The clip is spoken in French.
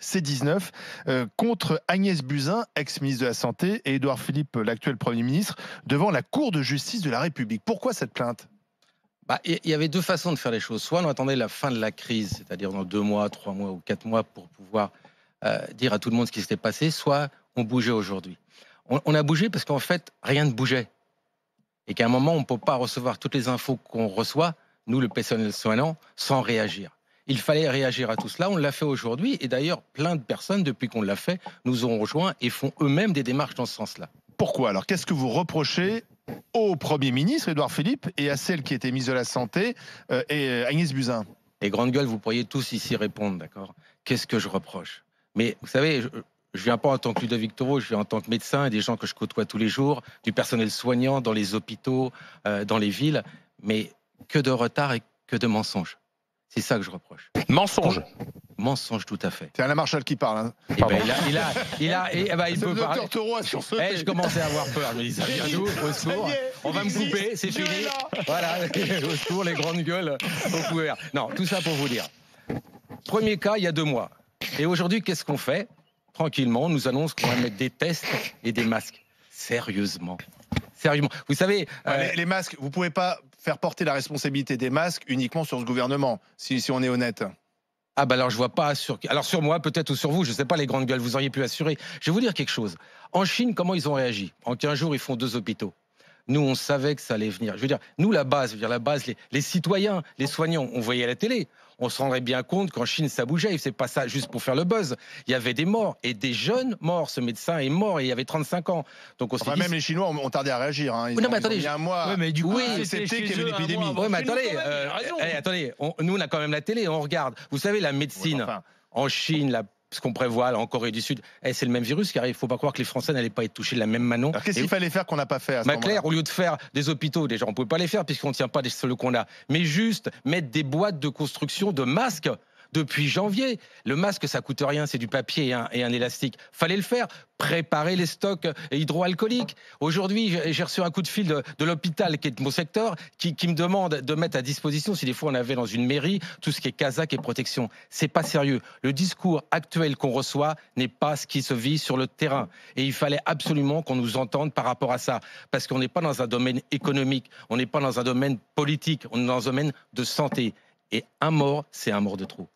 C19 contre Agnès Buzyn, ex-ministre de la Santé, et Édouard Philippe, l'actuel Premier ministre, devant la Cour de justice de la République. Pourquoi cette plainte? Il y avait deux façons de faire les choses. Soit on attendait la fin de la crise, c'est-à-dire dans 2 mois, 3 mois ou 4 mois pour pouvoir dire à tout le monde ce qui s'était passé, soit on bougeait aujourd'hui. On a bougé parce qu'en fait, rien ne bougeait. Et qu'à un moment, on ne peut pas recevoir toutes les infos qu'on reçoit, nous, le personnel soignant, sans réagir. Il fallait réagir à tout cela, on l'a fait aujourd'hui. Et d'ailleurs, plein de personnes, depuis qu'on l'a fait, nous ont rejoints et font eux-mêmes des démarches dans ce sens-là. Pourquoi alors? Qu'est-ce que vous reprochez au Premier ministre, Édouard Philippe, et à celle qui était ministre de la Santé, Agnès Buzyn? Les grandes gueules, vous pourriez tous ici répondre, d'accord? Qu'est-ce que je reproche? Mais vous savez, je viens pas en tant que Ludovic Toro, je viens en tant que médecin et des gens que je côtoie tous les jours, du personnel soignant dans les hôpitaux, dans les villes. Mais que de retard et que de mensonges. C'est ça que je reproche. Mensonge. Mensonge, tout à fait. C'est Alain Marchal qui parle. Hein. Eh ben, il peut le parler. docteur Toro a sursauté. Je commençais à avoir peur. Je me disais, viens nous, au secours. On va me couper, c'est fini. Voilà, au secours, les grandes gueules au couvert. Non, tout ça pour vous dire. Premier cas, il y a 2 mois. Et aujourd'hui, qu'est-ce qu'on fait? Tranquillement, on nous annonce qu'on va mettre des tests et des masques. Sérieusement. Sérieusement. Vous savez... Les masques, vous ne pouvez pas faire porter la responsabilité des masques uniquement sur ce gouvernement, si on est honnête. Ah bah alors je vois pas sur... Alors sur moi peut-être ou sur vous, je sais pas les grandes gueules, vous auriez pu assurer. Je vais vous dire quelque chose. En Chine, comment ils ont réagi? En 15 jours, ils font 2 hôpitaux. Nous, on savait que ça allait venir. Je veux dire, nous, la base, les citoyens, les soignants, on voyait à la télé. On se rendrait bien compte qu'en Chine, ça bougeait. C'est pas ça juste pour faire le buzz. Il y avait des morts et des jeunes morts. Ce médecin est mort et il avait 35 ans. Donc on s'est dit... Même les Chinois ont tardé à réagir. Hein. Oui, non, mais attendez, il y a un mois. Oui, mais du coup, c'était qu'il y avait une épidémie. Oui, mais attendez, nous, on a quand même la télé, on regarde. Vous savez, la médecine en Chine, ce qu'on prévoit là, en Corée du Sud, c'est le même virus qui arrive. Il ne faut pas croire que les Français n'allaient pas être touchés de la même manon. Alors qu'est-ce qu'il fallait faire qu'on n'a pas fait à ce moment-là? Claire, au lieu de faire des hôpitaux, déjà, on ne pouvait pas les faire puisqu'on ne tient pas des seuls qu'on a. Mais juste mettre des boîtes de construction de masques. Depuis janvier, le masque, ça coûte rien, c'est du papier et un élastique. Fallait le faire, préparer les stocks hydroalcooliques. Aujourd'hui, j'ai reçu un coup de fil de l'hôpital qui est de mon secteur, qui me demande de mettre à disposition, si des fois on avait dans une mairie, tout ce qui est casaque et protection. C'est pas sérieux. Le discours actuel qu'on reçoit n'est pas ce qui se vit sur le terrain. Et il fallait absolument qu'on nous entende par rapport à ça. Parce qu'on n'est pas dans un domaine économique, on n'est pas dans un domaine politique, on est dans un domaine de santé. Et un mort, c'est un mort de trop.